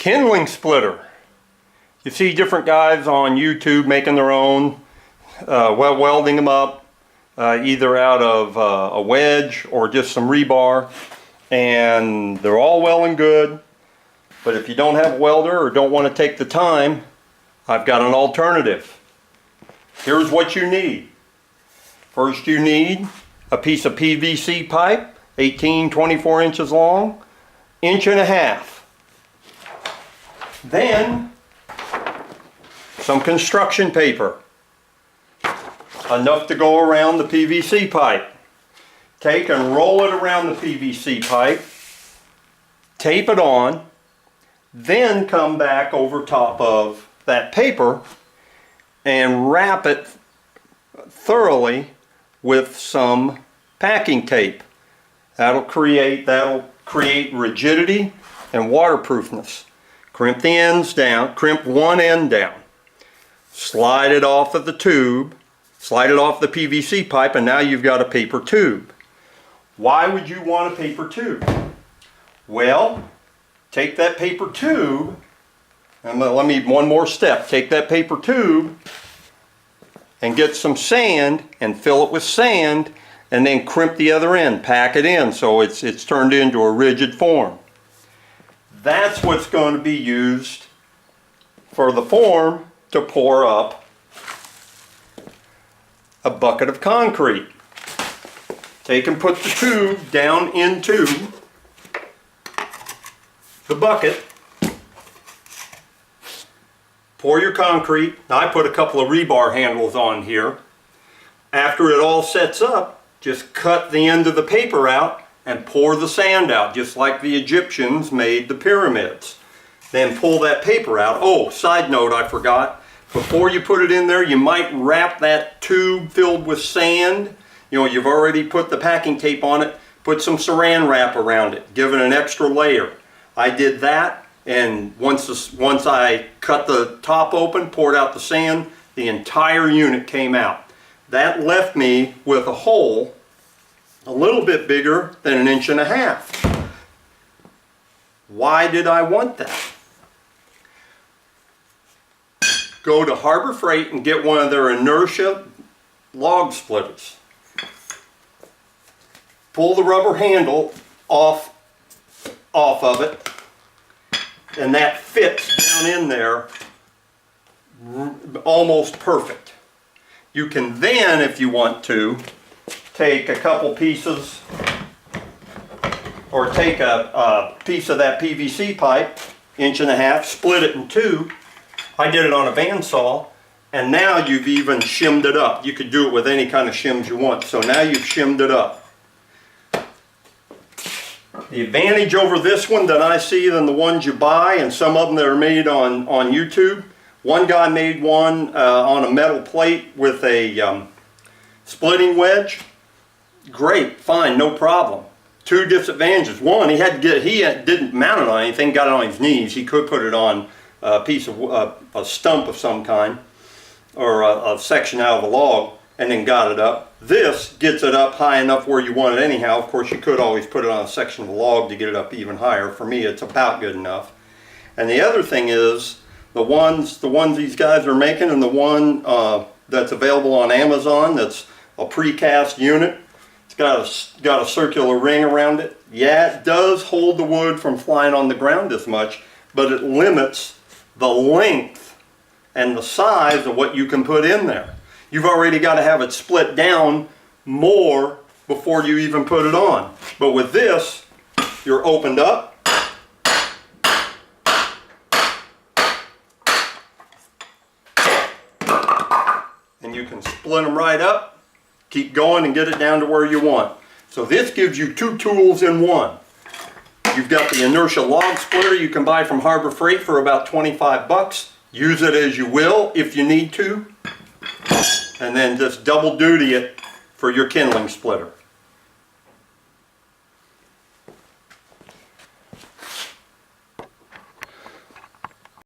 Kindling splitter. You see different guys on YouTube making their own, welding them up, either out of a wedge or just some rebar, and they're all well and good. But if you don't have a welder or don't want to take the time, I've got an alternative. Here's what you need. First, you need a piece of PVC pipe, 24 inches long, 1.5 inches. Then, some construction paper, enough to go around the PVC pipe. Take and roll it around the PVC pipe, tape it on, then come back over top of that paper and wrap it thoroughly with some packing tape. That'll create rigidity and waterproofness. Crimp the ends down, crimp one end down. Slide it off of the tube, slide it off the PVC pipe, and now you've got a paper tube. Why would you want a paper tube? Well, take that paper tube, and let me one more step. Take that paper tube and get some sand and fill it with sand, and then crimp the other end, pack it in so it's turned into a rigid form. That's what's going to be used for the form to pour up a bucket of concrete. Take and put the tube down into the bucket. Pour your concrete. Now I put a couple of rebar handles on here. After it all sets up, just cut the end of the paper out and pour the sand out, just like the Egyptians made the pyramids. Then pull that paper out. Oh, side note, I forgot. Before you put it in there, you might wrap that tube filled with sand. You know, you've already put the packing tape on it. Put some saran wrap around it. Give it an extra layer. I did that, and once I cut the top open, poured out the sand, the entire unit came out. That left me with a hole a little bit bigger than 1.5 inches. Why did I want that? Go to Harbor Freight and get one of their inertia log splitters. Pull the rubber handle off of it, and that fits down in there almost perfect. You can then, if you want to, take a couple pieces, or take a piece of that PVC pipe, 1.5 inches, split it in two. I did it on a bandsaw, and now you've even shimmed it up. You could do it with any kind of shims you want, so now you've shimmed it up. The advantage over this one that I see than the ones you buy, and some of them that are made on YouTube, one guy made one on a metal plate with a splitting wedge. Great, fine, no problem. Two disadvantages. One, he didn't mount it on anything, got it on his knees. He could put it on a piece of a stump of some kind, or a section out of a log, and then got it up. This gets it up high enough where you want it anyhow. Of course, you could always put it on a section of a log to get it up even higher. For me, it's about good enough. And the other thing is, the ones these guys are making, and the one that's available on Amazon, that's a precast unit. It's got a circular ring around it. Yeah, it does hold the wood from flying on the ground as much, but it limits the length and the size of what you can put in there. You've already got to have it split down more before you even put it on. But with this, you're opened up. And you can split them right up, keep going, and get it down to where you want. So this gives you two tools in one. You've got the inertia log splitter you can buy from Harbor Freight for about 25 bucks. Use it as you will if you need to. And then just double duty it for your kindling splitter.